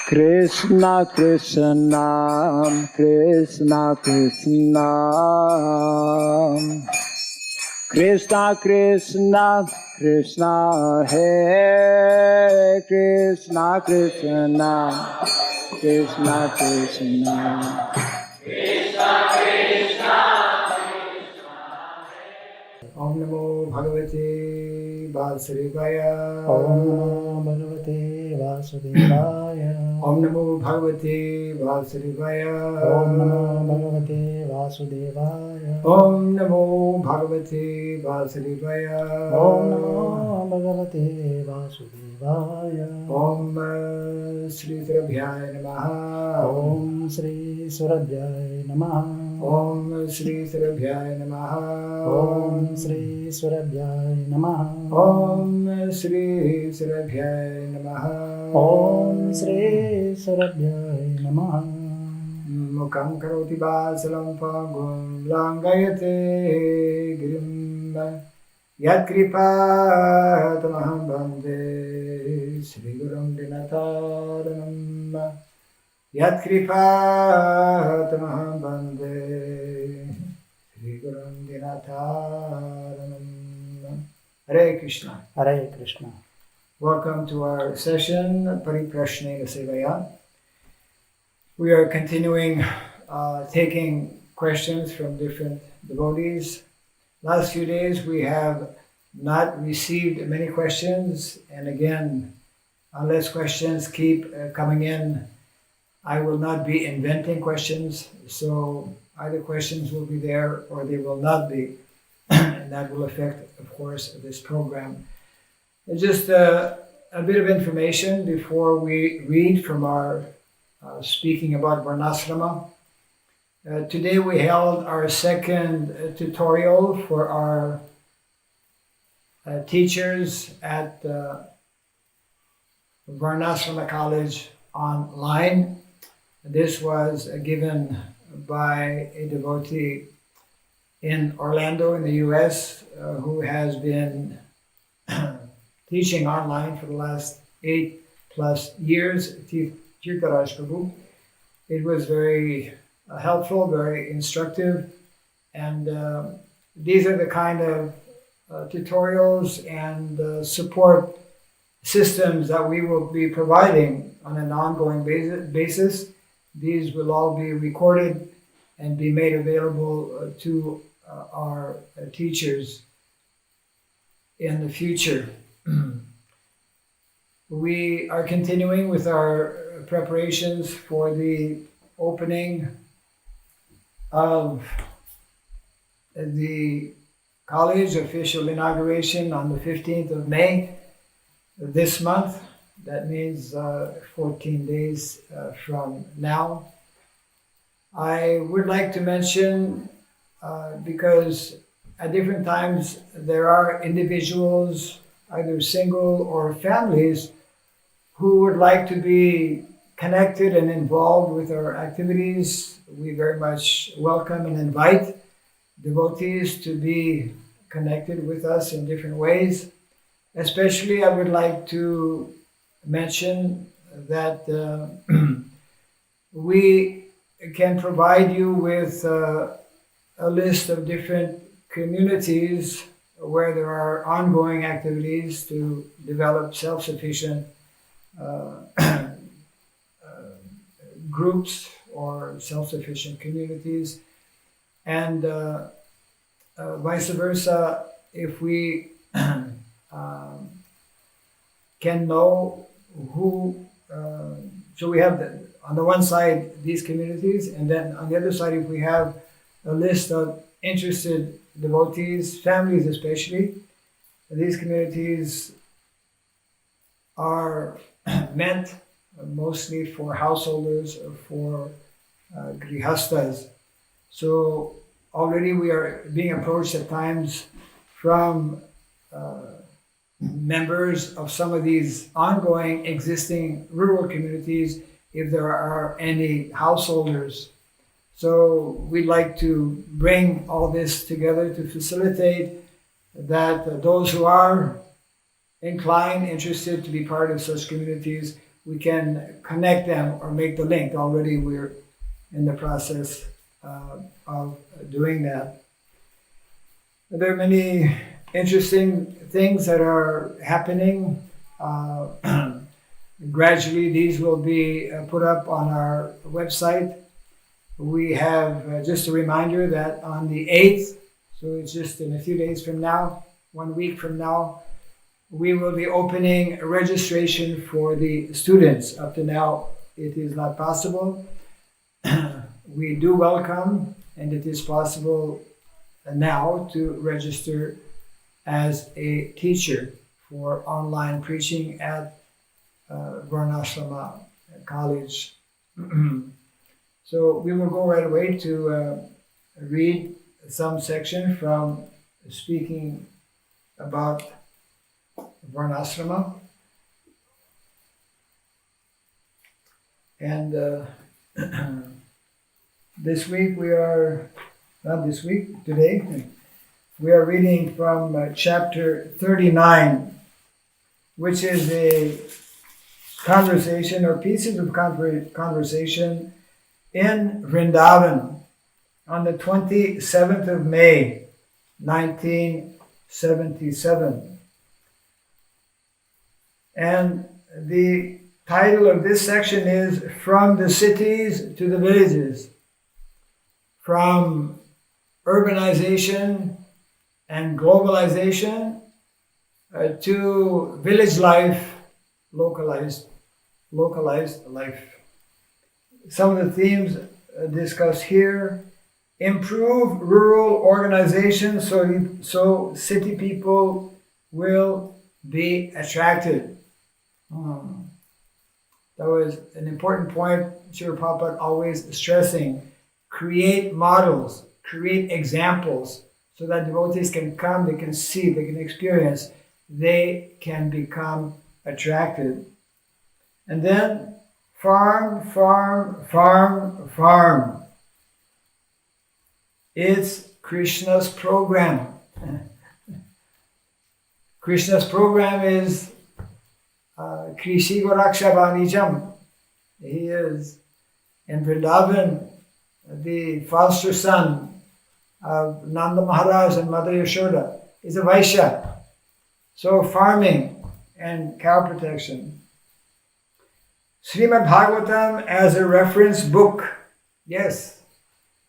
Krishna Krishna, Krishna Krishna, Krishna Krishna, Krishna Hare Krishna Krishna, Krishna Krishna, Krishna Krishna. Om Namo Bhagavate Vasudevaya. Om Namo Bhagavate Vasudevaya. Om Namo Bhagavate Vasudevaya. Om Namo Bhagavate Vasudevaya. Om Namo Bhagavate Vasudevaya. Om Namo Bhagavate Vasudevaya. Om Sri Surabhyaya Namaha. Om Sri Surabhyaya Namaha. Om Sri Surabhyaya Namaha. Om Sri Surabhyaya Namaha. Om Sri Surabhyaya Namaha. Om Sri Surabhyaya Namaha. Mukam karoti basalam pagum langayate girim yat kripa tamaham bande Sri Gurum Dinataranam yat kripa tamaham bande Sri Gurum Dinataranam. Hare Krishna. Hare Krishna. Welcome to our session, Pariprashnena Sevaya. We are continuing taking questions from different devotees. Last few days we have not received many questions, and again, unless questions keep coming in, I will not be inventing questions, so either questions will be there or they will not be, and that will affect, of course, this program. Just a bit of information before we read from our speaking about Varnasrama. Today we held our second tutorial for our teachers at Varnasrama College online. This was given by a devotee in Orlando in the US who has been teaching online for the last 8+ years. Tirtharaj Prabhu. It was very helpful, very instructive, and these are the kind of tutorials and support systems that we will be providing on an ongoing basis. These will all be recorded and be made available to our teachers in the future. We are continuing with our preparations for the opening of the college official inauguration on the 15th of May this month. That means 14 days from now. I would like to mention, because at different times there are individuals, either single or families, who would like to be connected and involved with our activities. We very much welcome and invite devotees to be connected with us in different ways. Especially, I would like to mention that we can provide you with a list of different communities where there are ongoing activities to develop self-sufficient groups or self-sufficient communities, and vice versa. If we can know who, so we have on the one side these communities, and then on the other side, if we have a list of interested devotees, families especially, these communities are meant mostly for householders, for grihastas. So already we are being approached at times from members of some of these ongoing existing rural communities if there are any householders. So we'd like to bring all this together to facilitate that those who are inclined, interested to be part of such communities we can connect them or make the link. Already we're in the process of doing that. There are many interesting things that are happening. Gradually, these will be put up on our website. We have just a reminder that on the 8th, so it's just in a few days from now, 1 week from now, we will be opening registration for the students. Up to now, it is not possible. We do welcome, and it is possible now to register as a teacher for online preaching at Varnashrama College. So we will go right away to read some section from speaking about Varnashrama. And today, we are reading from chapter 39, which is a conversation or pieces of conversation in Vrindavan on the 27th of May, 1977. And the title of this section is From the Cities to the Villages, from urbanization and globalization to village life, localized life. Some of the themes discussed here: improve rural organization so city people will be attracted. That was an important point Srila Prabhupada always stressing. Create models, create examples, so that devotees can come, they can see, they can experience, they can become attracted. And then farm. It's Krishna's program. Krishna's program is Krishi Goraksha Vanijam. He is in Vrindavan, the foster son of Nanda Maharaj and Mother Yashoda. He's a Vaishya. So farming and cow protection. Srimad Bhagavatam as a reference book. Yes,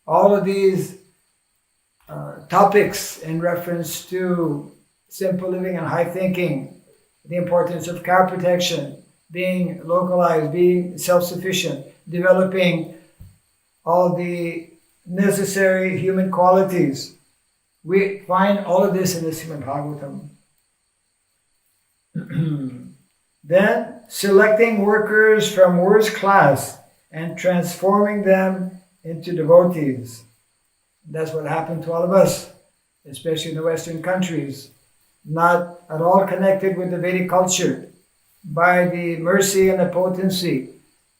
all of these topics in reference to simple living and high thinking, the importance of cow protection, being localized, being self-sufficient, developing all the necessary human qualities. We find all of this in the Srimad Bhagavatam. Then selecting workers from worst class and transforming them into devotees. That's what happened to all of us, especially in the Western countries, not at all connected with the Vedic culture. By the mercy and the potency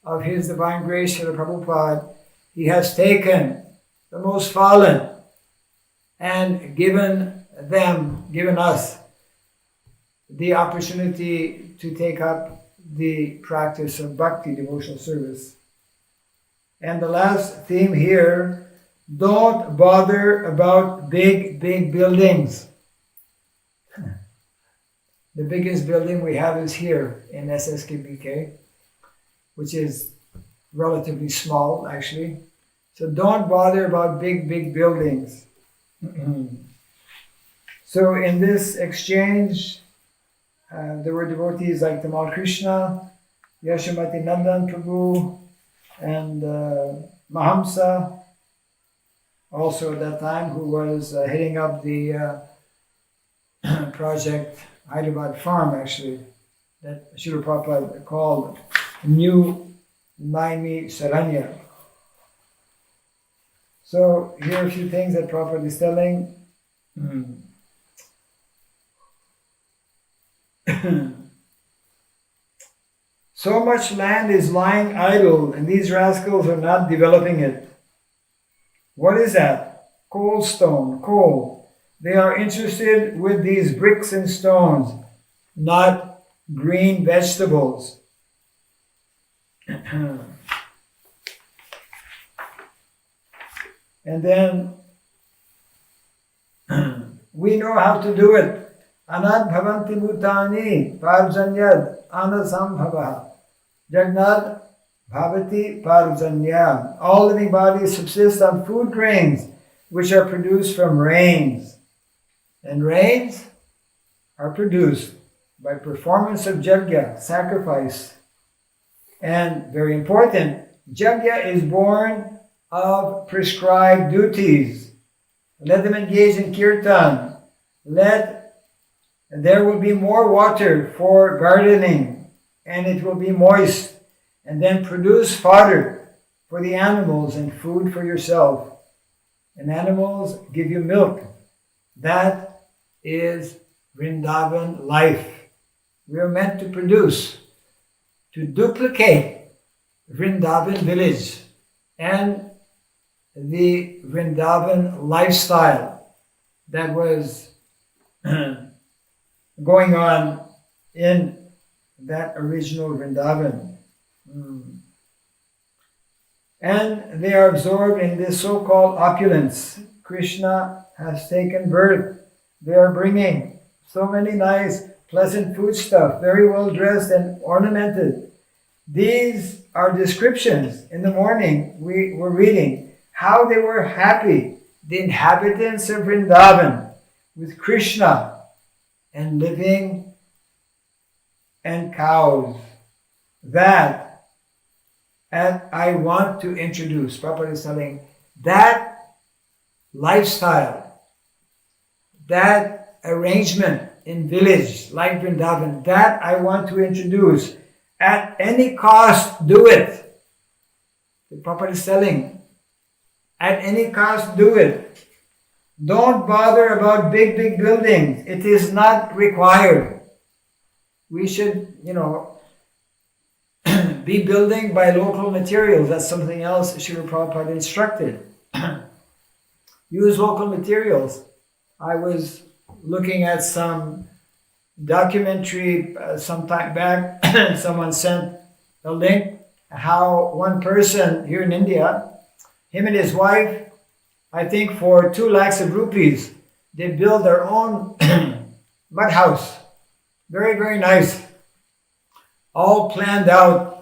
of His Divine Grace, Srila Prabhupada, He has taken the most fallen and given us the opportunity to take up the practice of bhakti, devotional service. And the last theme here, don't bother about big buildings. The biggest building we have is here in SSKBK, which is relatively small, actually. So don't bother about big buildings. So in this exchange, there were devotees like Tamal Krishna, Yashamati Nandan Prabhu, and Mahamsa, also at that time, who was heading up the project Hyderabad Farm, actually, that Srila Prabhupada called New Naimi Saranya. So here are a few things that Prabhupada is telling. So much land is lying idle and these rascals are not developing it. What is that? Coal. They are interested with these bricks and stones, not green vegetables. And then we know how to do it. Anad bhavanti bhutani parjanyad anasambhava jagnad bhavati parjanya. All living bodies subsist on food grains which are produced from rains. And rains are produced by performance of yajna, sacrifice. And very important, yajna is born of prescribed duties. Let them engage in kirtan. There will be more water for gardening, and it will be moist, and then produce fodder for the animals and food for yourself. And animals give you milk. That is Vrindavan life. We are meant to produce, to duplicate Vrindavan village and the Vrindavan lifestyle that was going on in that original Vrindavan. And they are absorbed in this so-called opulence. Krishna has taken birth. They are bringing so many nice, pleasant foodstuff, very well dressed and ornamented. These are descriptions. In the morning, we were reading how they were happy, the inhabitants of Vrindavan, with Krishna and living and cows. That and I want to introduce. Prabhupada is telling that lifestyle, that arrangement in village like Vrindavan, that I want to introduce. At any cost, do it. The Prabhupada is telling, at any cost, do it. Don't bother about big buildings. It is not required. We should, be building by local materials. That's something else Srila Prabhupada instructed. Use local materials. I was looking at some documentary some time back. Someone sent a link how one person here in India, him and his wife, I think for 2 lakhs of rupees, they built their own mud house. Very, very nice. All planned out.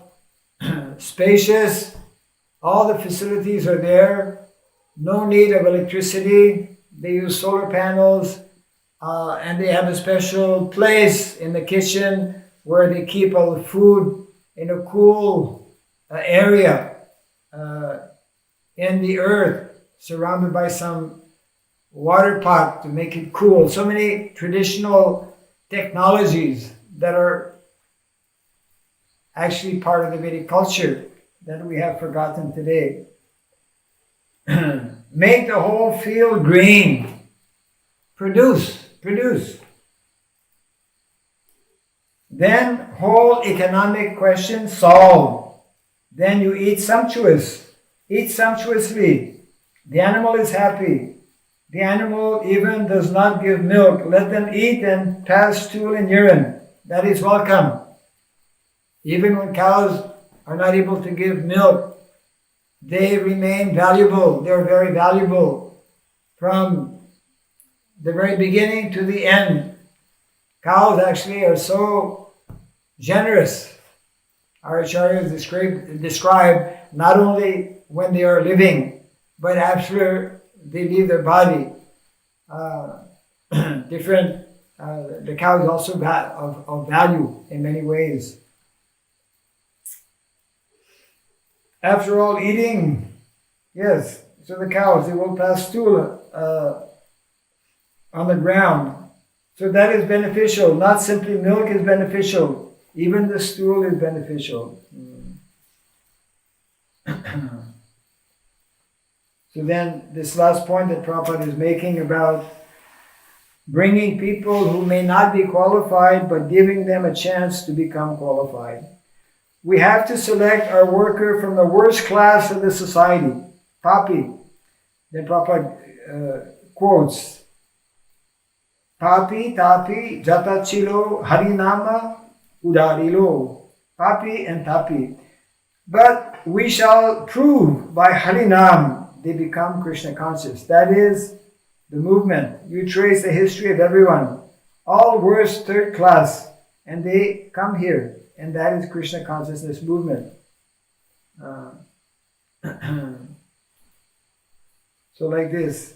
Spacious, all the facilities are there, no need of electricity. They use solar panels, and they have a special place in the kitchen where they keep all the food in a cool area in the earth, surrounded by some water pot to make it cool. So many traditional technologies that are actually part of the Vedic culture that we have forgotten today. Make the whole field green. Produce. Then whole economic question solved. Then you eat sumptuous. Eat sumptuously. The animal is happy. The animal even does not give milk. Let them eat and pass stool and urine. That is welcome. Even when cows are not able to give milk, they remain valuable. They're very valuable from the very beginning to the end. Cows actually are so generous. Our acharyas describe not only when they are living, but after they leave their body. The cow is also of value in many ways. After all, eating, yes, so the cows, they will pass stool on the ground. So that is beneficial. Not simply milk is beneficial. Even the stool is beneficial. So then, this last point that Prabhupada is making about bringing people who may not be qualified, but giving them a chance to become qualified. We have to select our worker from the worst class of the society, Papi. Then Prabhupada quotes, Papi, Tapi, Jatachilo, Harinama, Udarilo. Papi and Tapi. But we shall prove by Harinam they become Krishna conscious. That is the movement. You trace the history of everyone. All worse third class, and they come here, and that is Krishna consciousness movement. So like this.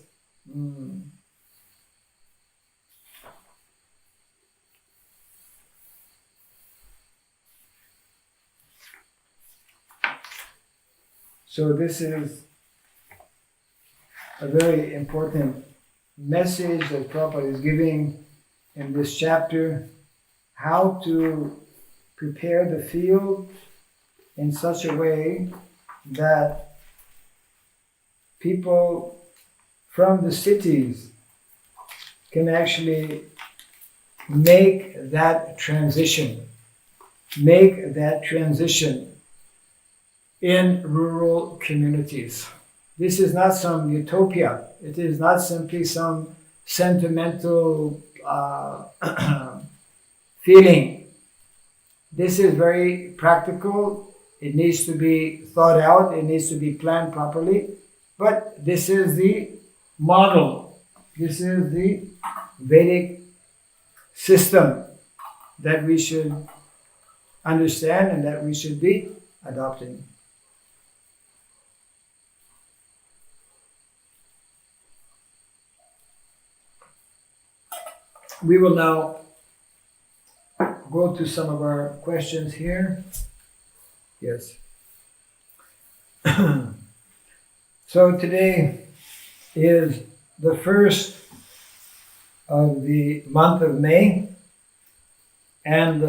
So this is a very important message that Prabhupada is giving in this chapter, how to prepare the field in such a way that people from the cities can actually make that transition in rural communities. This is not some utopia. It is not simply some sentimental feeling. This is very practical. It needs to be thought out. It needs to be planned properly. But this is the model. This is the Vedic system that we should understand and that we should be adopting. We will now go to some of our questions here. Yes. So today is the first of the month of May, and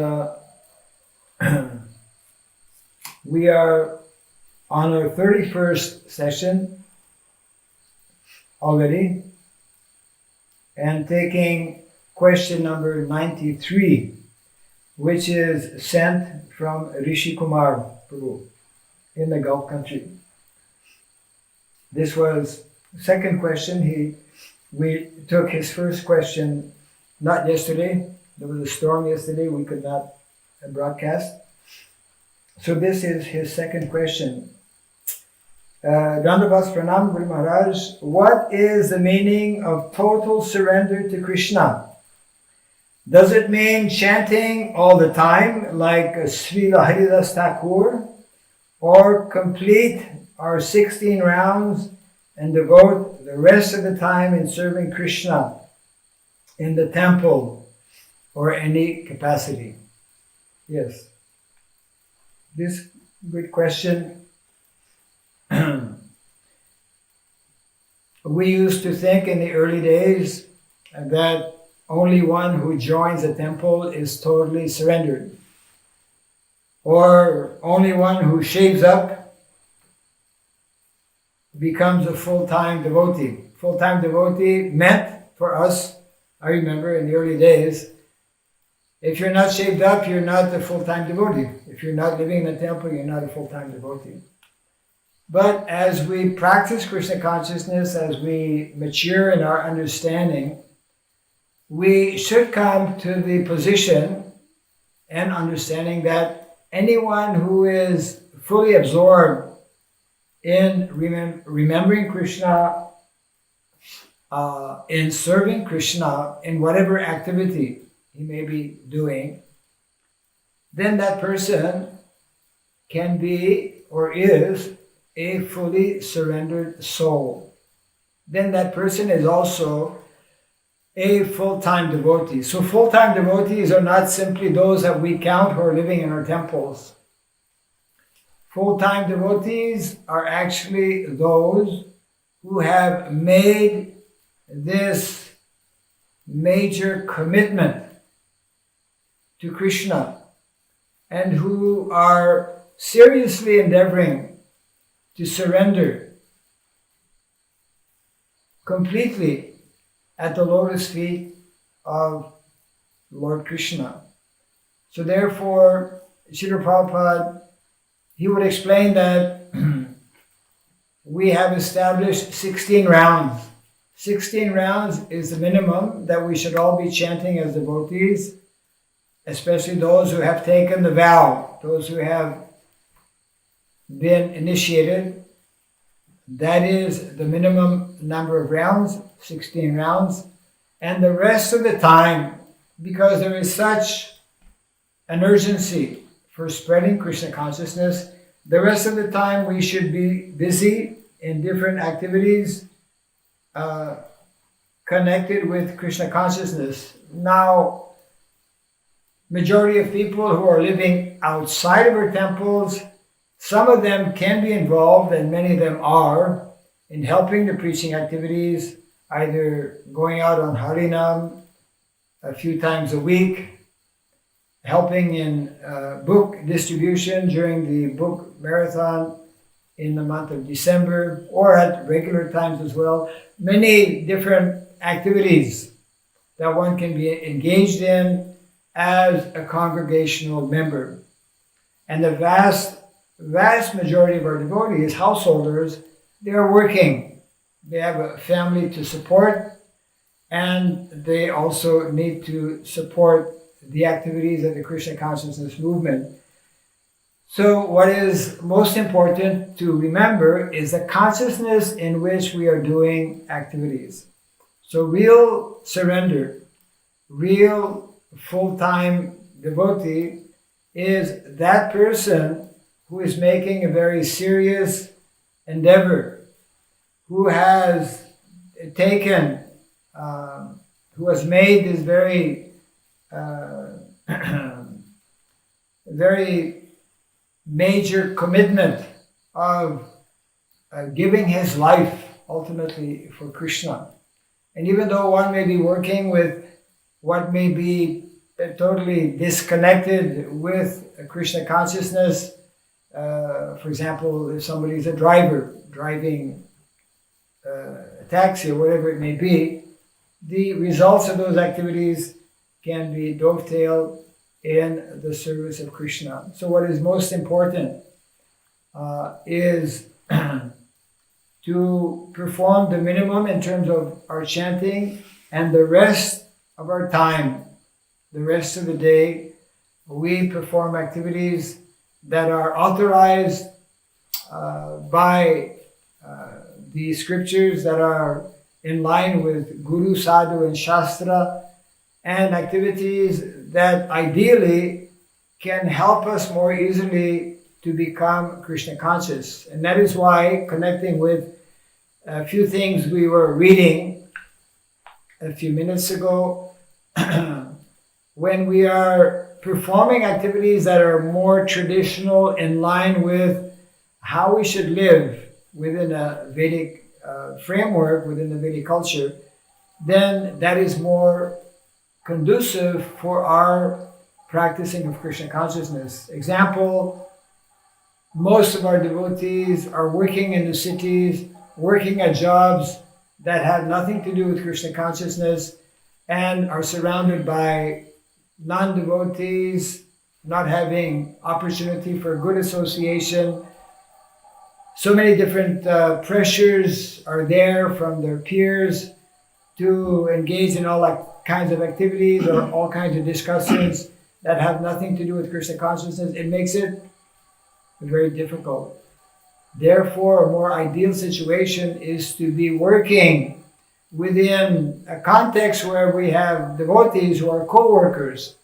we are on our 31st session already, and taking question number 93, which is sent from Rishi Kumar Prabhu in the Gulf country. This was the second question. We took his first question not yesterday. There was a storm yesterday. We could not broadcast. So this is his second question. Dandavas Pranam Guru Maharaj, what is the meaning of total surrender to Krishna? Does it mean chanting all the time like Srila Haridas Thakur, or complete our 16 rounds and devote the rest of the time in serving Krishna in the temple or any capacity? Yes. This good question. We used to think in the early days that only one who joins a temple is totally surrendered, or only one who shaves up becomes a full-time devotee. Full-time devotee meant for us, I remember in the early days, if you're not shaved up, you're not a full-time devotee. If you're not living in a temple, you're not a full-time devotee. But as we practice Krishna consciousness, as we mature in our understanding, we should come to the position and understanding that anyone who is fully absorbed in remembering Krishna, in serving Krishna, in whatever activity he may be doing, then that person can be or is a fully surrendered soul. Then that person is also a full-time devotee. So full-time devotees are not simply those that we count who are living in our temples. Full-time devotees are actually those who have made this major commitment to Krishna and who are seriously endeavoring to surrender completely at the lotus feet of Lord Krishna. So therefore, Srila Prabhupada, he would explain that we have established 16 rounds. 16 rounds is the minimum that we should all be chanting as devotees, especially those who have taken the vow, those who have been initiated. That is the minimum number of rounds, 16 rounds. And the rest of the time, because there is such an urgency for spreading Krishna consciousness, the rest of the time we should be busy in different activities connected with Krishna consciousness. Now, majority of people who are living outside of our temples, some of them can be involved, and many of them are, in helping the preaching activities, either going out on Harinam a few times a week, helping in book distribution during the book marathon in the month of December, or at regular times as well. Many different activities that one can be engaged in as a congregational member. And the vast majority of our devotees, householders, they are working. They have a family to support, and they also need to support the activities of the Krishna consciousness movement. So what is most important to remember is the consciousness in which we are doing activities. So real surrender, real full-time devotee is that person who is making a very serious endeavor, who has taken, who has made this very very major commitment of giving his life ultimately for Krishna. And even though one may be working with what may be totally disconnected with Krishna consciousness, for example, if somebody is a driver driving a taxi or whatever it may be, the results of those activities can be dovetailed in the service of Krishna. So what is most important is to perform the minimum in terms of our chanting, and the rest of our time, the rest of the day, we perform activities that are authorized by the scriptures, that are in line with Guru, Sadhu, and Shastra, and activities that ideally can help us more easily to become Krishna conscious. And that is why, connecting with a few things we were reading a few minutes ago, when we are performing activities that are more traditional, in line with how we should live within a Vedic framework, within the Vedic culture, then that is more conducive for our practicing of Krishna consciousness. Example, most of our devotees are working in the cities, working at jobs that have nothing to do with Krishna consciousness, and are surrounded by non-devotees, not having opportunity for good association. So many different pressures are there from their peers to engage in all kinds of activities or all kinds of discussions that have nothing to do with Krishna consciousness. It makes it very difficult. Therefore, a more ideal situation is to be working within a context where we have devotees who are co-workers,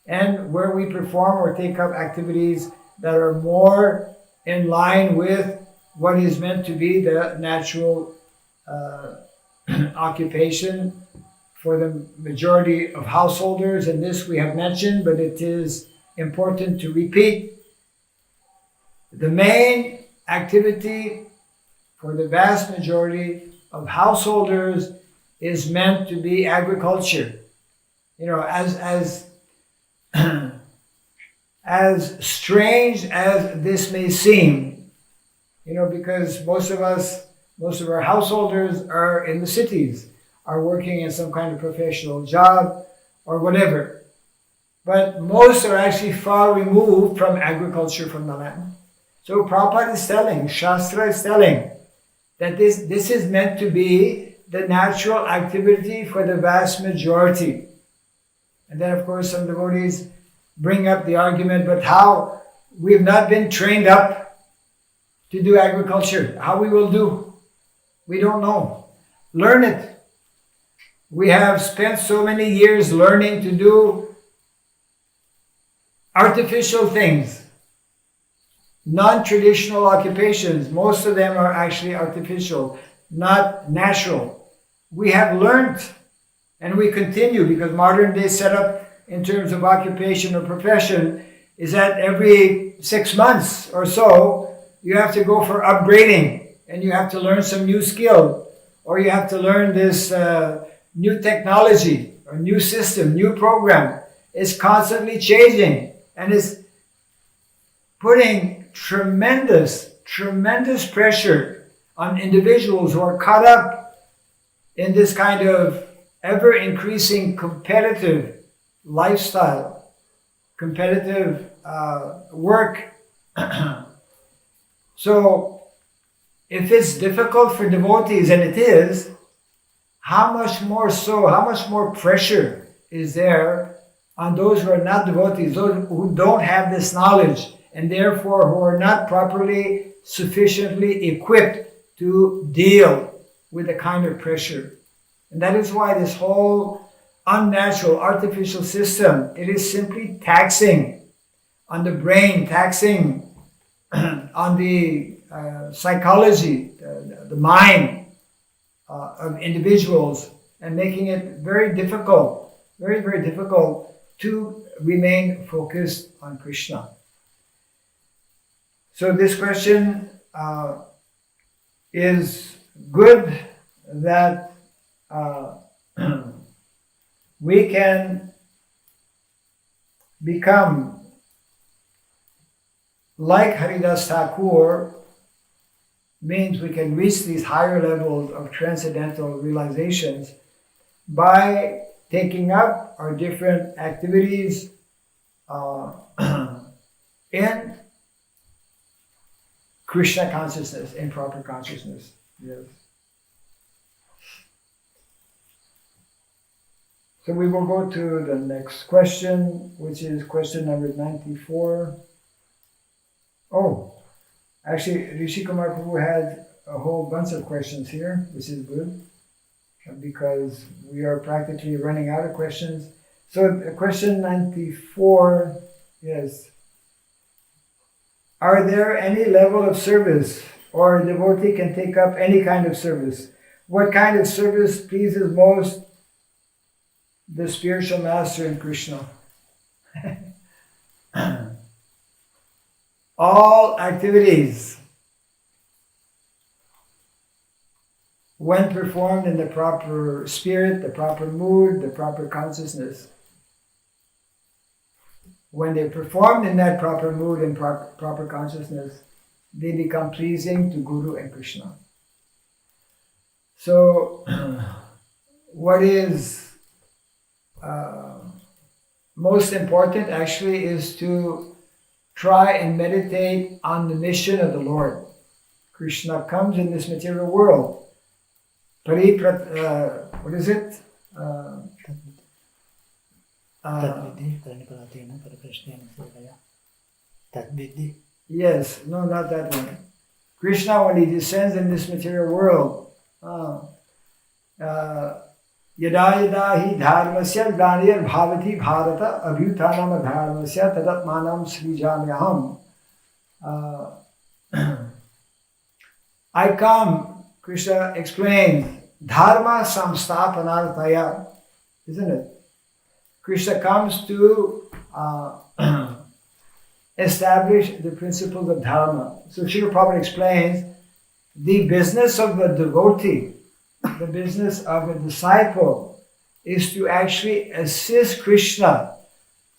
and where we perform or take up activities that are more in line with what is meant to be the natural occupation for the majority of householders. And this we have mentioned, but it is important to repeat. The main activity for the vast majority of householders is meant to be agriculture. You know, as strange as this may seem, you know, because most of our householders are in the cities, are working in some kind of professional job or whatever. But most are actually far removed from agriculture, from the land. So Prabhupada is telling, Shastra is telling, that this is meant to be the natural activity for the vast majority. And then, of course, some devotees bring up the argument, but how? We have not been trained up to do agriculture. How we will do, we don't know. Learn it. We have spent so many years learning to do artificial things, non-traditional occupations. Most of them are actually artificial, not natural. We have learned, and we continue, because modern day setup in terms of occupation or profession is that every 6 months or so, you have to go for upgrading, and you have to learn some new skill, or you have to learn this new technology or new system, new program. It's constantly changing, and it's putting tremendous pressure on individuals who are caught up in this kind of ever-increasing competitive lifestyle, competitive work. So, if it's difficult for devotees, and it is, how much more pressure is there on those who are not devotees, those who don't have this knowledge, and therefore who are not properly, sufficiently equipped to deal with the kind of pressure. And that is why this whole unnatural, artificial system, it is simply taxing on the brain, taxing on the psychology, the mind of individuals, and making it very difficult, very difficult to remain focused on Krishna. So this question is good, that we can become like Haridas Thakur, means we can reach these higher levels of transcendental realizations by taking up our different activities in Krishna consciousness, in proper consciousness. Yes. So we will go to the next question, which is question number 94. Oh, actually, Rishi Kumar Prabhu had a whole bunch of questions here, which is good, because we are practically running out of questions. So question 94 is, are there any level of service, or a devotee can take up any kind of service? What kind of service pleases most the spiritual master in Krishna? All activities, when performed in the proper spirit, the proper mood, the proper consciousness, when they're performed in that proper mood and proper consciousness, they become pleasing to Guru and Krishna. So, what is most important actually is to try and meditate on the mission of the Lord. Krishna comes in this material world. What is it? Yes, no, not that one. Krishna, when he descends in this material world, yada yada hi dharmasya glanir bhavati bharata abhyutanam dharmasya tadatmanam srijamyaham. I come, Krishna explains, dharma samsthapanarthaya, isn't it? Krishna comes to establish the principles of dharma. So Srila Prabhupada explains, the business of the devotee, the business of a disciple, is to actually assist Krishna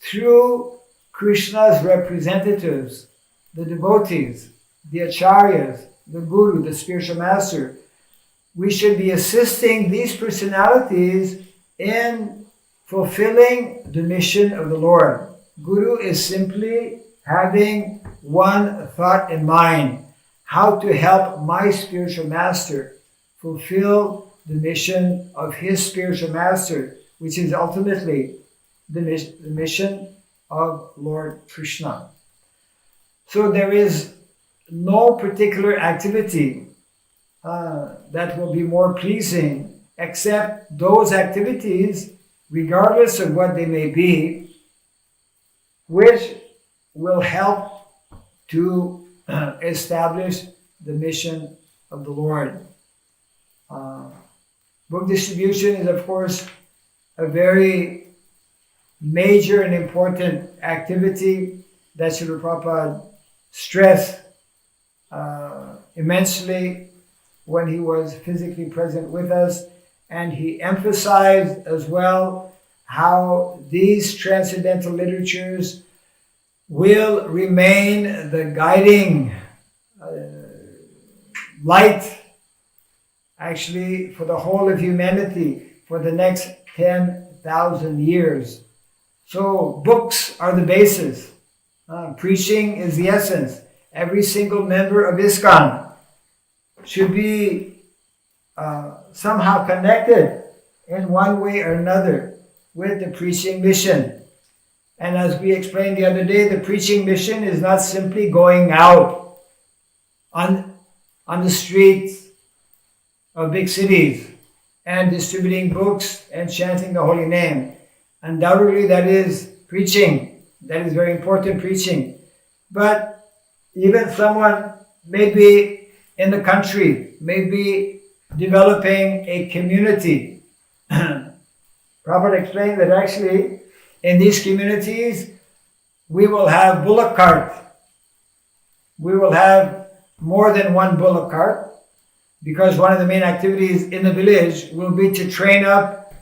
through Krishna's representatives, the devotees, the acharyas, the guru, the spiritual master. We should be assisting these personalities in fulfilling the mission of the Lord. Guru is simply having one thought in mind: how to help my spiritual master fulfill the mission of his spiritual master, which is ultimately the mission of Lord Krishna. So there is no particular activity that will be more pleasing except those activities, regardless of what they may be, which will help to establish the mission of the Lord. Book distribution is, of course, a very major and important activity that Srila Prabhupada stressed immensely when he was physically present with us, and he emphasized as well how these transcendental literatures will remain the guiding light actually for the whole of humanity for the next 10,000 years. So books are the basis. Preaching is the essence. Every single member of ISKCON should be somehow connected in one way or another with the preaching mission. And as we explained the other day, the preaching mission is not simply going out on the streets of big cities and distributing books and chanting the holy name. Undoubtedly, that is preaching. That is very important preaching. But even someone maybe in the country, maybe developing a community. Prabhupada explained that actually in these communities, we will have bullock cart. We will have more than one bullock cart, because one of the main activities in the village will be to train up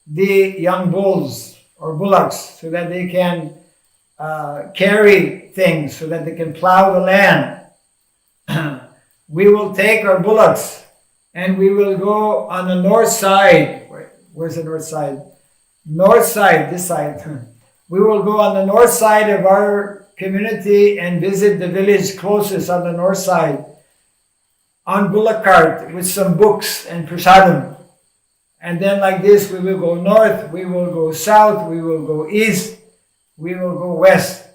the young bulls or bullocks so that they can carry things, so that they can plow the land. We will take our bullocks and we will go on the north side. Where's the north side? North side, this side. We will go on the north side of our community and visit the village closest on the north side on bullock cart with some books and prasadam. And then like this, we will go north, we will go south, we will go east, we will go west.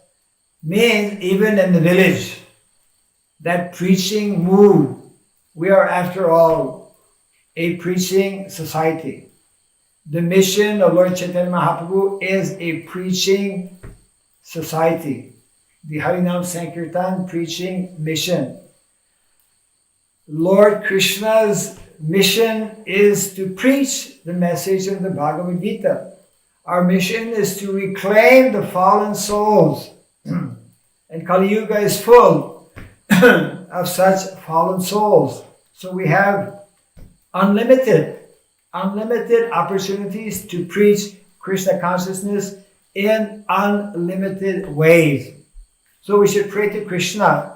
Means even in the village, that preaching mood, we are after all a preaching society. The mission of Lord Chaitanya Mahaprabhu is a preaching society. The Harinam Sankirtan preaching mission. Lord Krishna's mission is to preach the message of the Bhagavad Gita. Our mission is to reclaim the fallen souls. And Kali Yuga is full of such fallen souls. So we have unlimited opportunities to preach Krishna consciousness in unlimited ways. So we should pray to Krishna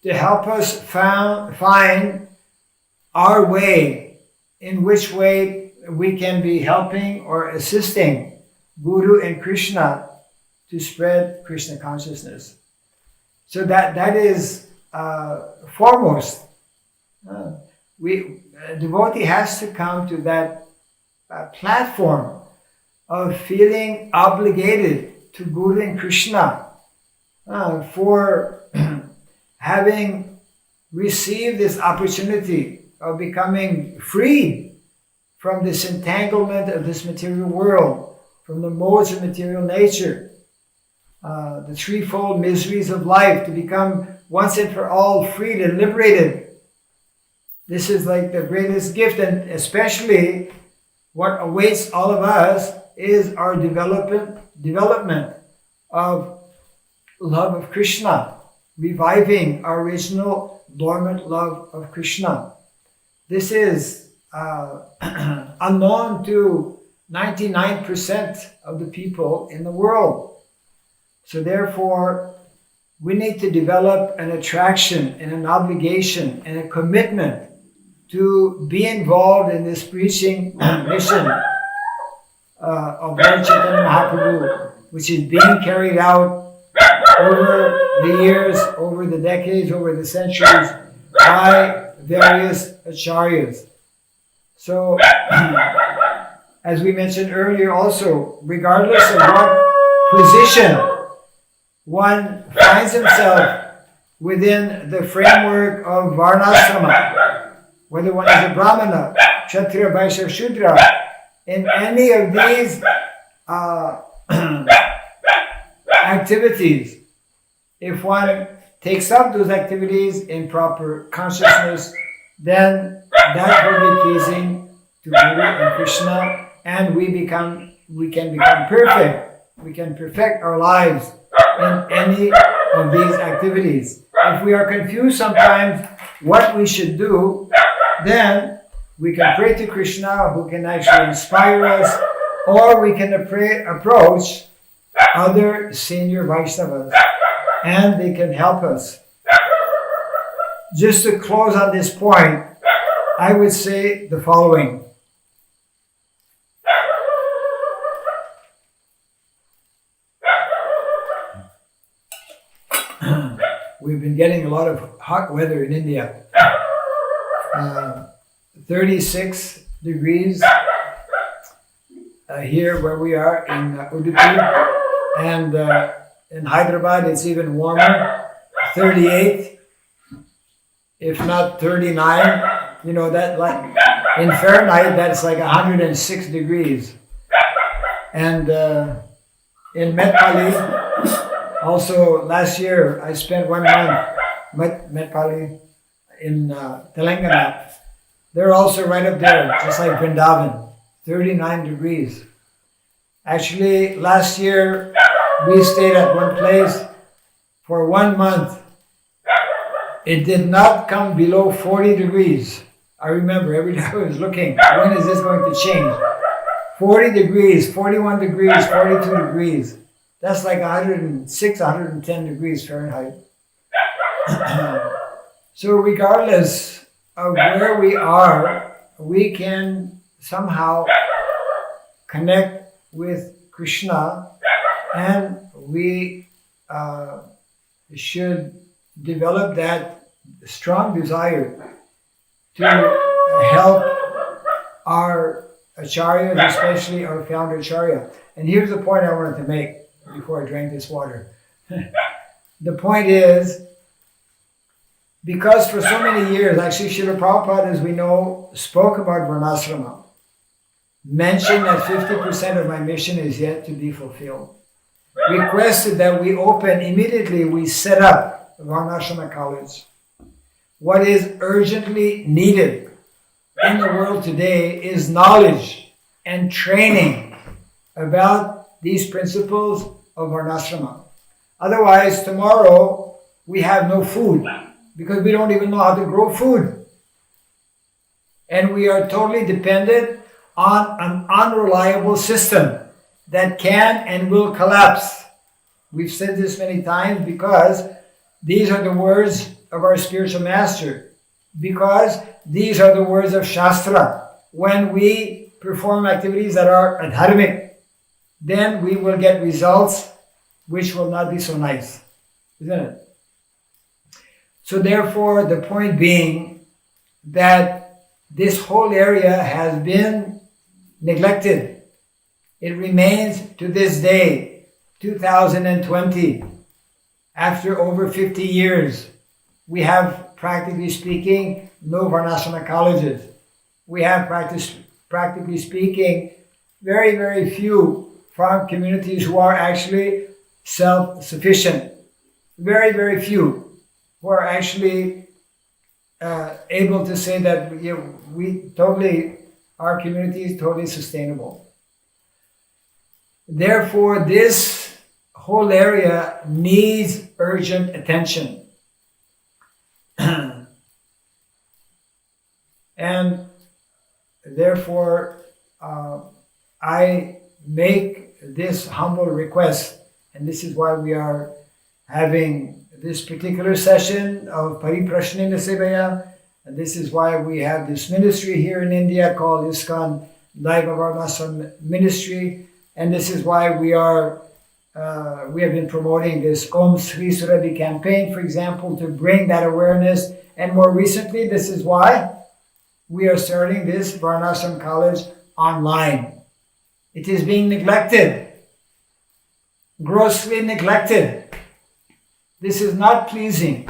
to help us find our way, in which way we can be helping or assisting Guru and Krishna to spread Krishna consciousness. So that is foremost. Devotee has to come to that platform of feeling obligated to Guru and Krishna for having received this opportunity of becoming free from this entanglement of this material world, from the modes of material nature, the threefold miseries of life, to become once and for all freed and liberated. This is like the greatest gift, and especially what awaits all of us is our development of love of Krishna, reviving our original dormant love of Krishna. This is unknown to 99% of the people in the world. So therefore, we need to develop an attraction and an obligation and a commitment to be involved in this preaching mission of Lord Chaitanya Mahaprabhu, which is being carried out over the years, over the decades, over the centuries by various acharyas. So, as we mentioned earlier also, regardless of what position one finds himself within the framework of Varnasrama, whether one is a Brahmana, Kshatriya, Vaishya, Shudra, in any of these activities, if one takes up those activities in proper consciousness, then that will be pleasing to Guru and Krishna, and we can become perfect. We can perfect our lives in any of these activities. If we are confused sometimes what we should do, then we can pray to Krishna, who can actually inspire us, or we can approach other senior Vaishnavas, and they can help us. Just to close on this point, I would say the following. We've been getting a lot of hot weather in India. 36 degrees here where we are in Udupi, and in Hyderabad it's even warmer, 38, if not 39. You know, that like in Fahrenheit that's like 106 degrees. And in Metpali, also last year I spent 1 month Metpali in Telangana. They're also right up there, just like Vrindavan, 39 degrees. Actually, last year we stayed at one place for 1 month. It did not come below 40 degrees. I remember every day I was looking, when is this going to change? 40 degrees, 41 degrees, 42 degrees. That's like 106, 110 degrees Fahrenheit. So regardless of where we are, we can somehow connect with Krishna, and we should develop that strong desire to help our acharyas, especially our founder acharya. And here's the point I wanted to make before I drank this water. The point is, because for so many years, actually Srila Prabhupada, as we know, spoke about Varnasrama, mentioned that 50% of my mission is yet to be fulfilled. Requested that we open, immediately we set up Varnasrama College. What is urgently needed in the world today is knowledge and training about these principles of Varnasrama. Otherwise, tomorrow we have no food because we don't even know how to grow food. And we are totally dependent on an unreliable system that can and will collapse. We've said this many times because these are the words of our spiritual master, because these are the words of Shastra. When we perform activities that are adharmic, then we will get results which will not be so nice, isn't it? So therefore, the point being that this whole area has been neglected. It remains to this day, 2020, after over 50 years, we have, practically speaking, no Varnasrama colleges. We have, practically speaking, very, very few farm communities who are actually self-sufficient. Very, very few who are actually able to say that our community is totally sustainable. Therefore, this whole area needs urgent attention. And therefore, I make this humble request, and this is why we are having this particular session of Pariprashnena Sevaya, and this is why we have this ministry here in India called ISKCON Daiva Varnasrama Ministry, and this is why we have been promoting this Om Sri Surabhi campaign, for example, to bring that awareness. And more recently, this is why we are starting this Varnasrama College online. It is being neglected, grossly neglected. This is not pleasing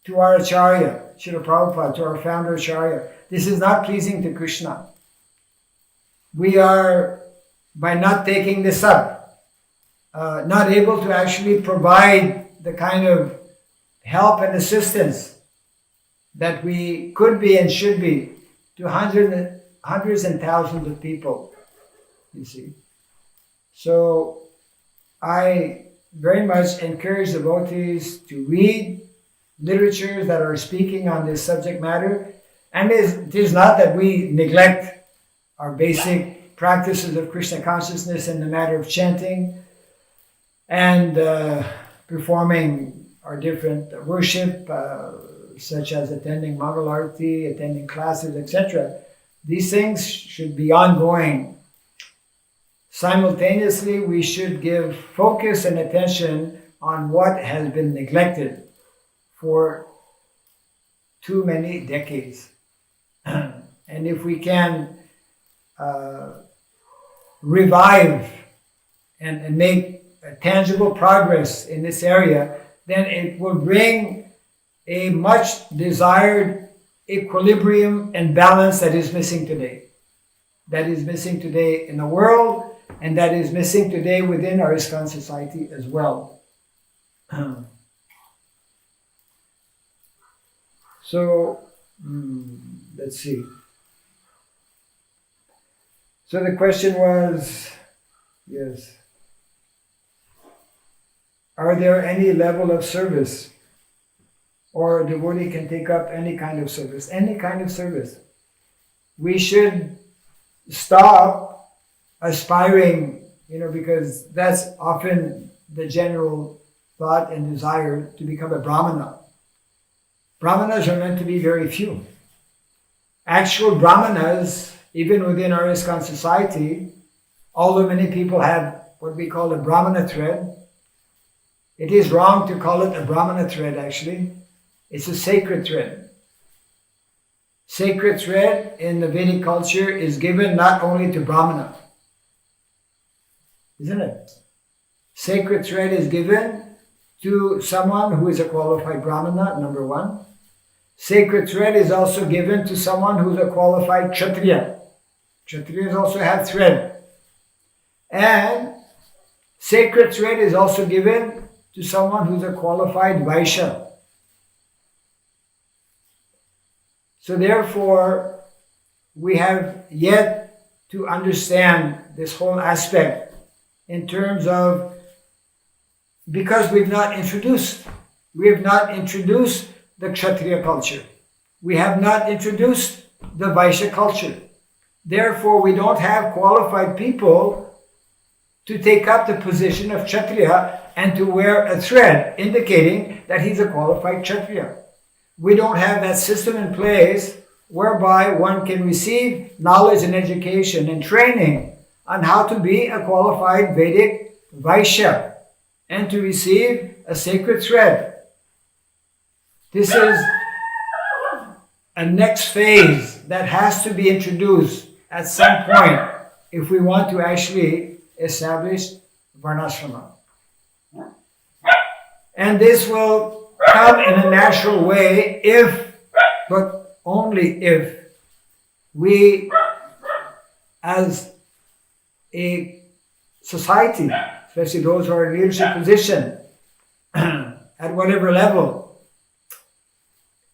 to our Acharya, Srila Prabhupada, to our founder Acharya. This is not pleasing to Krishna. We are, by not taking this up, not able to actually provide the kind of help and assistance that we could be and should be to hundreds and thousands of people, you see. So I very much encourage devotees to read literatures that are speaking on this subject matter. And it is not that we neglect our basic practices of Krishna consciousness in the matter of chanting and performing our different worship, such as attending Mangal Arati, attending classes, etc. These things should be ongoing. Simultaneously, we should give focus and attention on what has been neglected for too many decades. And if we can revive and make a tangible progress in this area, then it will bring a much desired equilibrium and balance that is missing today. That is missing today in the world, and that is missing today within our ISKCON society as well. So, let's see. So the question was, yes, are there any level of service, or a devotee can take up any kind of service? Any kind of service. We should stop aspiring, because that's often the general thought and desire to become a Brahmana. Brahmanas are meant to be very few. Actual Brahmanas, even within our ISKCON society, although many people have what we call a Brahmana thread, it is wrong to call it a Brahmana thread actually. It's a sacred thread. Sacred thread in the Vedic culture is given not only to Brahmana, isn't it? Sacred thread is given to someone who is a qualified Brahmana, number one. Sacred thread is also given to someone who is a qualified Kshatriya. Kshatriyas also have thread. And sacred thread is also given to someone who is a qualified Vaishya. So therefore, we have yet to understand this whole aspect in terms of, because we have not introduced the Kshatriya culture. We have not introduced the Vaishya culture. Therefore, we don't have qualified people to take up the position of Kshatriya and to wear a thread indicating that he's a qualified Kshatriya. We don't have that system in place whereby one can receive knowledge and education and training on how to be a qualified Vedic Vaishya and to receive a sacred thread. This is a next phase that has to be introduced at some point if we want to actually establish Varnashrama. And this will come in a natural way if, but only if, we as a society, especially those who are in leadership position, at whatever level,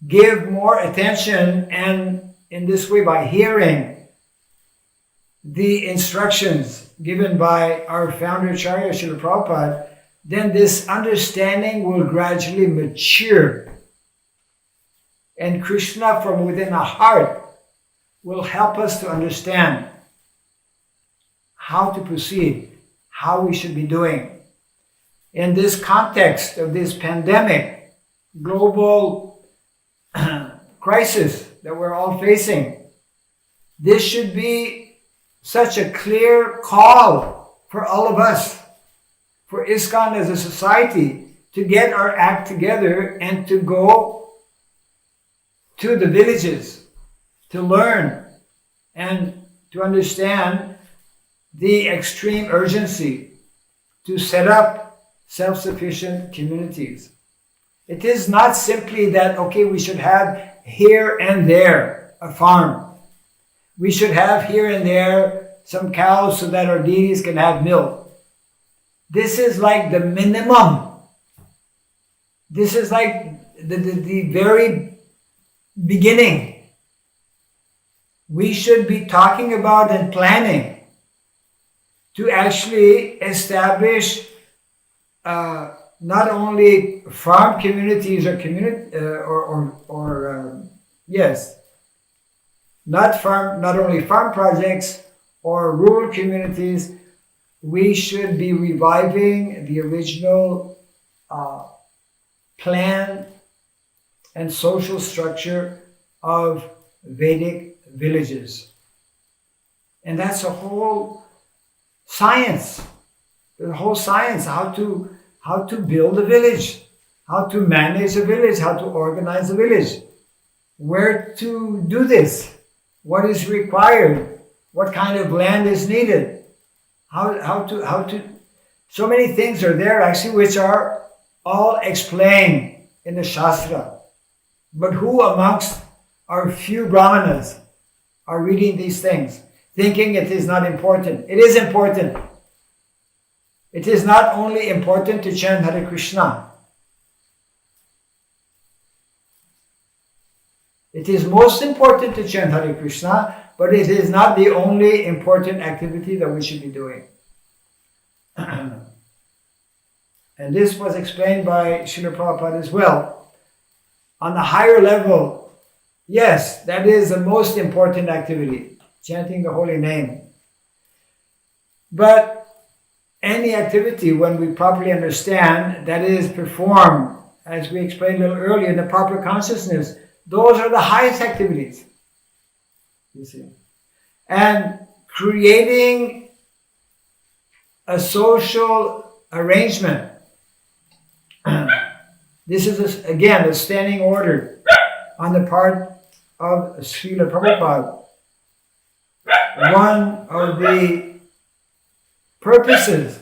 give more attention, and in this way, by hearing the instructions given by our founder Acharya Srila Prabhupada, then this understanding will gradually mature. And Krishna from within the heart will help us to understand how to proceed, how we should be doing. In this context of this pandemic, global crisis that we're all facing, this should be such a clear call for all of us, for ISKCON as a society, to get our act together and to go to the villages, to learn and to understand the extreme urgency to set up self-sufficient communities. It is not simply that, okay, we should have here and there a farm. We should have here and there some cows so that our deities can have milk. This is like the minimum. This is like the very beginning. We should be talking about and planning to actually establish not only farm communities or not only farm projects or rural communities. We should be reviving the original plan and social structure of Vedic villages. And that's a whole science. The whole science, how to build a village, how to manage a village, how to organize a village, where to do this, what is required, what kind of land is needed, how to. So many things are there actually which are all explained in the Shastra. But who amongst our few Brahmanas are reading these things, thinking it is not important? It is important. It is not only important to chant Hare Krishna. It is most important to chant Hare Krishna, but it is not the only important activity that we should be doing. And this was explained by Srila Prabhupada as well. On the higher level, yes, that is the most important activity, chanting the holy name. But any activity, when we properly understand, that is performed, as we explained a little earlier, in the proper consciousness, those are the highest activities. You see. And creating a social arrangement. This is, again, a standing order on the part of Srila Prabhupada. One of the purposes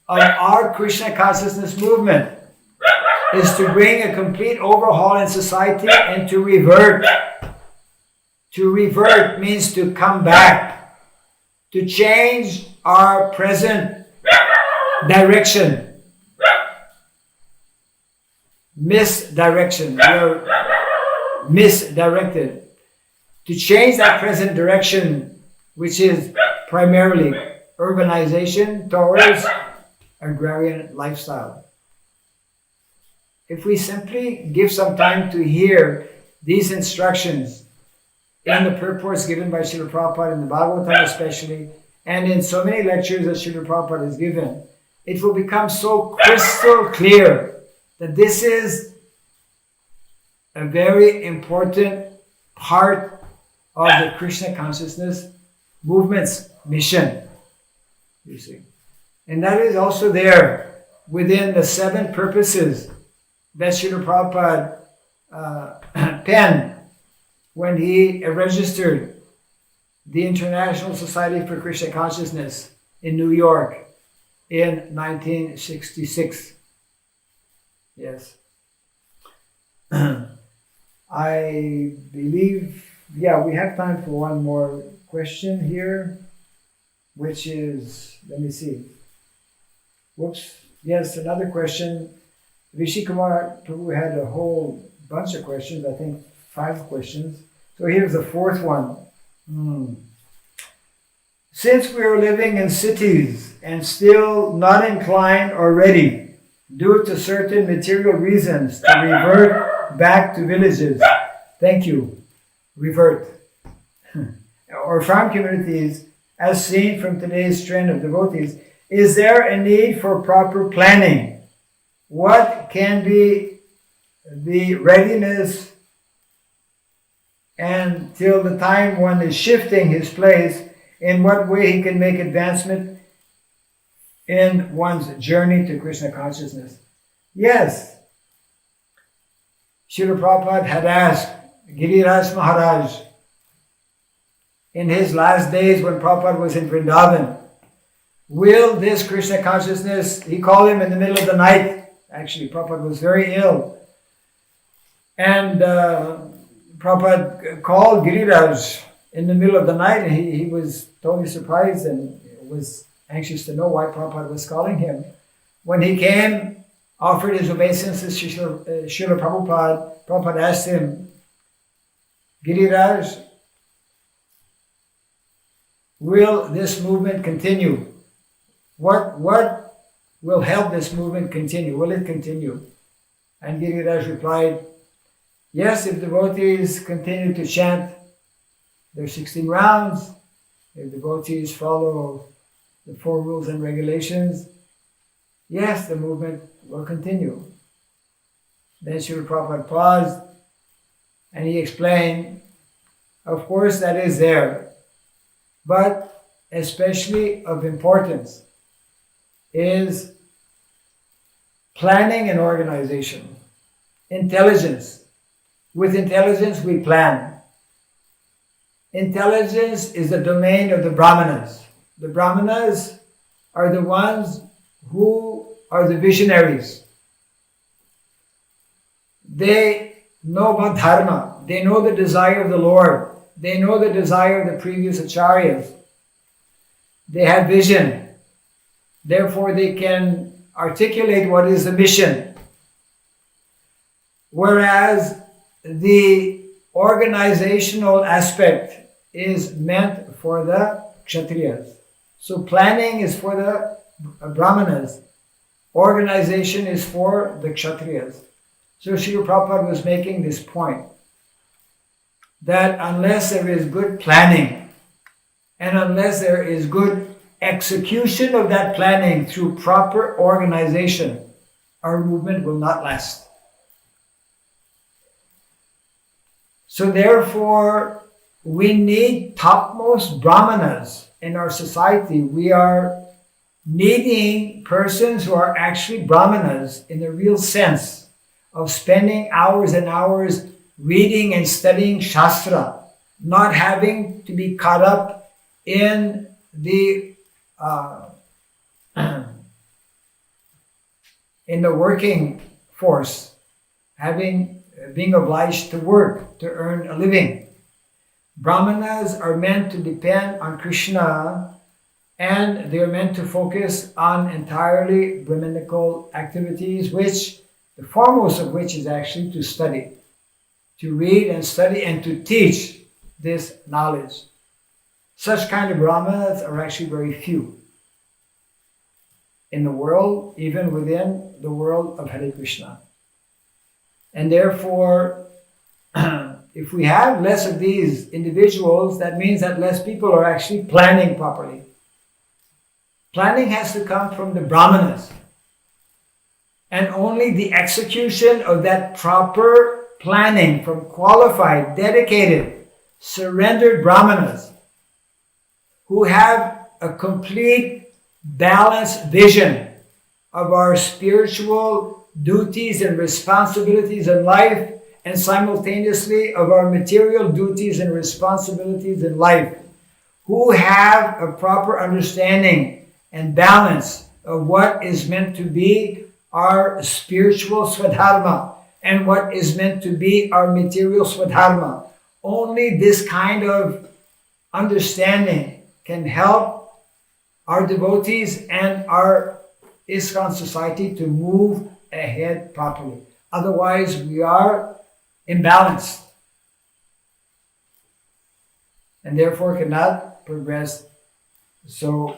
of our Krishna consciousness movement is to bring a complete overhaul in society and to revert. To revert means to come back, to change our present direction. Misdirection. We are misdirected. To change that present direction, which is primarily urbanization towards agrarian lifestyle. If we simply give some time to hear these instructions in the purports given by Srila Prabhupada in the Bhagavatam especially, and in so many lectures that Srila Prabhupada has given, it will become so crystal clear that this is a very important part of the Krishna consciousness movement's mission. You see. And that is also there within the 7 purposes that Srila Prabhupada penned when he registered the International Society for Krishna Consciousness in New York in 1966. Yes. I believe, we have time for one more question here, which is, let me see. Whoops. Yes, another question. Rishi Kumar Prabhu had a whole bunch of questions, I think 5 questions. So here's the 4th one. Since we are living in cities and still not inclined or ready, due to certain material reasons, to revert back to villages. Thank you. Revert. Or farm communities, as seen from today's trend of devotees, is there a need for proper planning? What can be the readiness until the time one is shifting his place? In what way he can make advancement in one's journey to Krishna consciousness? Yes. Srila Prabhupada had asked Giriraj Maharaj in his last days when Prabhupada was in Vrindavan, will this Krishna consciousness, he called him in the middle of the night, actually Prabhupada was very ill, And Prabhupada called Giriraj in the middle of the night, and he was totally surprised and was anxious to know why Prabhupada was calling him. When he came, offered his obeisances to Srila Prabhupada, Prabhupada asked him, Giriraj, will this movement continue? What will help this movement continue? Will it continue? And Giriraj replied, yes, if devotees continue to chant their 16 rounds, if devotees follow the 4 rules and regulations, yes, the movement will continue. Then Srila Prabhupada paused and he explained, of course that is there, but especially of importance is planning and organization, intelligence. With intelligence we plan. Intelligence is the domain of the Brahmanas. The Brahmanas are the ones who are the visionaries. They know about dharma. They know the desire of the Lord. They know the desire of the previous acharyas. They have vision. Therefore, they can articulate what is the mission. Whereas the organizational aspect is meant for the Kshatriyas. So planning is for the Brahmanas. Organization is for the Kshatriyas. So Srila Prabhupada was making this point that unless there is good planning and unless there is good execution of that planning through proper organization, our movement will not last. So therefore, we need topmost Brahmanas in our society. We are needing persons who are actually Brahmanas in the real sense of spending hours and hours reading and studying Shastra, not having to be caught up in the working force, being obliged to work to earn a living. Brahmanas are meant to depend on Krishna, and they are meant to focus on entirely Brahminical activities, which the foremost of which is actually to study, to read and study and to teach this knowledge. Such kind of Brahmanas are actually very few in the world, even within the world of Hare Krishna. And therefore, if we have less of these individuals, that means that less people are actually planning properly. Planning has to come from the Brahmanas. And only the execution of that proper planning from qualified, dedicated, surrendered Brahmanas who have a complete, balanced vision of our spiritual duties and responsibilities in life, and simultaneously of our material duties and responsibilities in life, who have a proper understanding and balance of what is meant to be our spiritual swadharma and what is meant to be our material swadharma. Only this kind of understanding can help our devotees and our ISKCON society to move ahead properly. Otherwise, we are imbalanced and therefore cannot progress so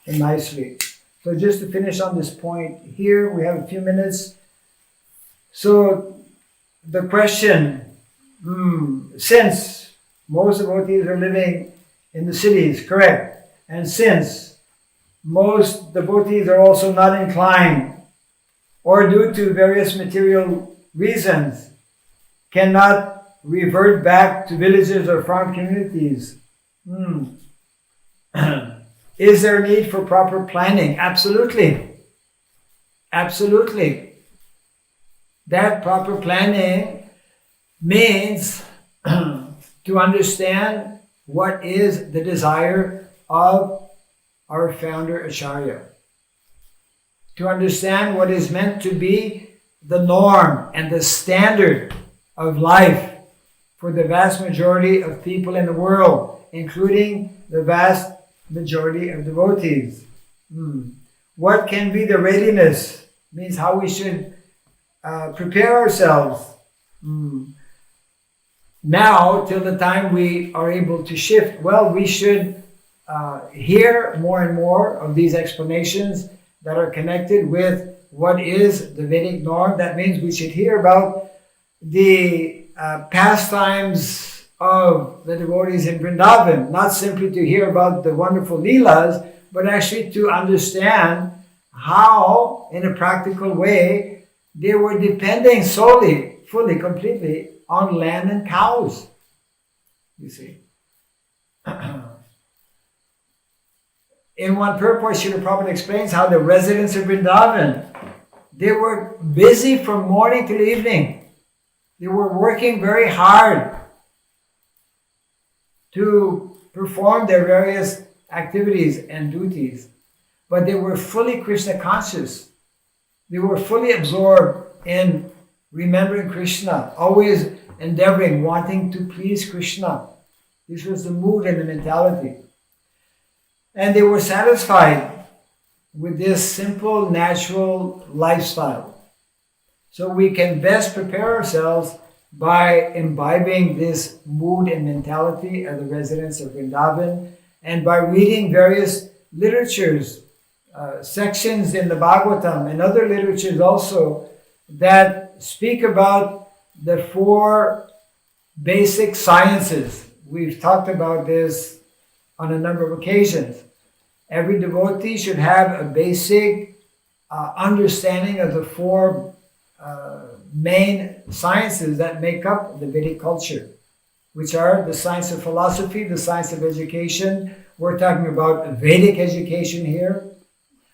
nicely. So just to finish on this point here, we have a few minutes. So the question, since most devotees are living in the cities, correct, and since most devotees are also not inclined or due to various material reasons cannot revert back to villages or farm communities, is there a need for proper planning? Absolutely. Absolutely. That proper planning means to understand what is the desire of our founder Acharya. To understand what is meant to be the norm and the standard of life for the vast majority of people in the world, including the vast majority of devotees. What can be the readiness? Means how we should prepare ourselves now till the time we are able to shift. Well, we should hear more and more of these explanations that are connected with what is the Vedic norm. That means we should hear about the pastimes of the devotees in Vrindavan, not simply to hear about the wonderful leelas, but actually to understand how, in a practical way, they were depending solely, fully, completely on land and cows. You see. In one purport, Srila Prabhupada explains how the residents of Vrindavan, they were busy from morning till evening. They were working very hard to perform their various activities and duties. But they were fully Krishna conscious. They were fully absorbed in remembering Krishna, always endeavoring, wanting to please Krishna. This was the mood and the mentality. And they were satisfied with this simple, natural lifestyle. So we can best prepare ourselves by imbibing this mood and mentality of the residents of Vrindavan, and by reading various literatures, sections in the Bhagavatam and other literatures also that speak about the four basic sciences. We've talked about this on a number of occasions. Every devotee should have a basic understanding of the four main sciences that make up the Vedic culture, which are the science of philosophy, the science of education. We're talking about Vedic education here.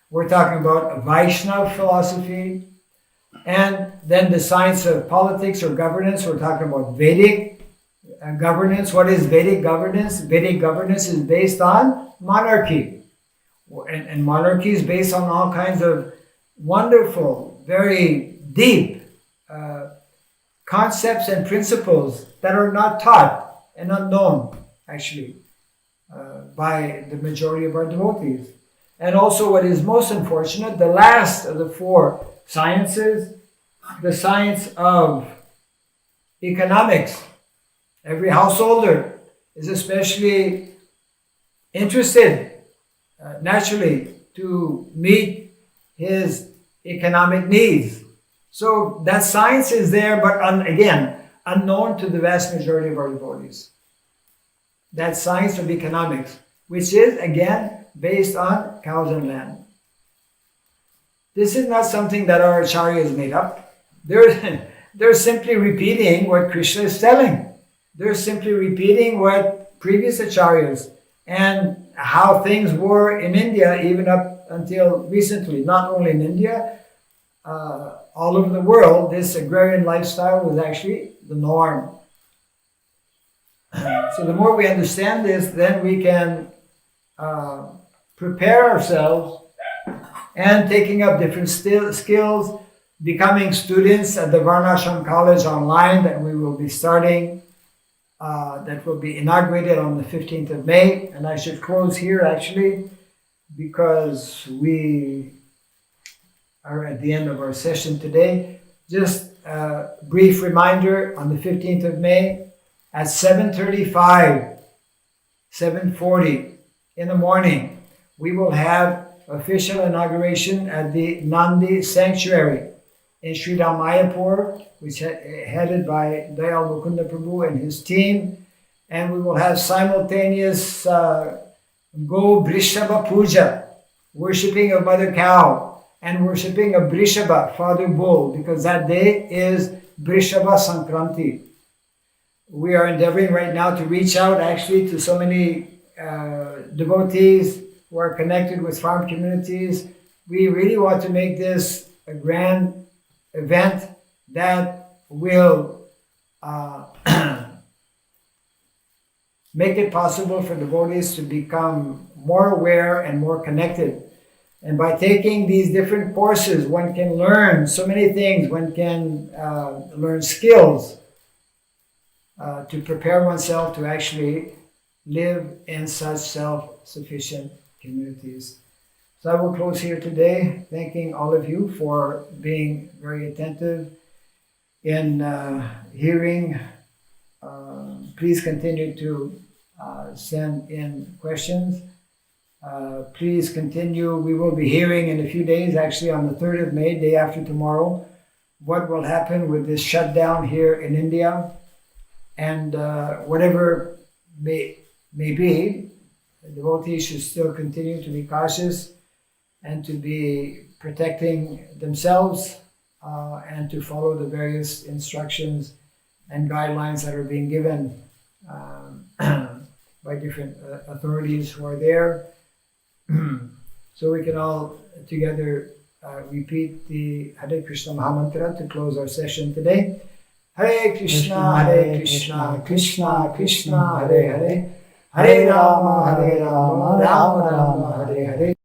We're talking about Vaishnava philosophy. And then the science of politics or governance, we're talking about Vedic governance. What is Vedic governance? Vedic governance is based on monarchy. And monarchy is based on all kinds of wonderful, very deep concepts and principles that are not taught and unknown, actually, by the majority of our devotees. And also, what is most unfortunate, the last of the four sciences, the science of economics. Every householder is especially interested, naturally, to meet his economic needs. So that science is there, but again, unknown to the vast majority of our devotees. That science of economics, which is, again, based on cows and land. This is not something that our acharyas made up. They're simply repeating what Krishna is telling. They're simply repeating what previous acharyas and how things were in India even up until recently. Not only in India, all over the world, this agrarian lifestyle was actually the norm. So the more we understand this, then we can prepare ourselves and taking up different skills, becoming students at the Varnashram College online that we will be starting, that will be inaugurated on the 15th of May. And I should close here actually, because we are at the end of our session today. Just a brief reminder, on the 15th of May at 7:35, 7:40 in the morning, we will have official inauguration at the Nandi Sanctuary in Sri Mayapur, which is headed by Dayal Mukunda Prabhu and his team. And we will have simultaneous Go Brishabha Puja, worshipping of Mother Cow, and worshipping of Brishabha, Father Bull, because that day is Brishabha Sankranti. We are endeavoring right now to reach out actually to so many devotees who are connected with farm communities. We really want to make this a grand event that will make it possible for devotees to become more aware and more connected And by taking these different courses, one can learn so many things. One can learn skills to prepare oneself to actually live in such self-sufficient communities. So I will close here today, thanking all of you for being very attentive in hearing. Please continue to send in questions. Please continue. We will be hearing in a few days, actually on the 3rd of May, day after tomorrow, what will happen with this shutdown here in India. And whatever may be, the devotees should still continue to be cautious and to be protecting themselves and to follow the various instructions and guidelines that are being given by different authorities who are there. So we can all together repeat the Hare Krishna Mahamantra to close our session today. Hare Krishna, Krishna Krishna, Hare Hare, Hare Rama, Rama Rama, Hare Hare.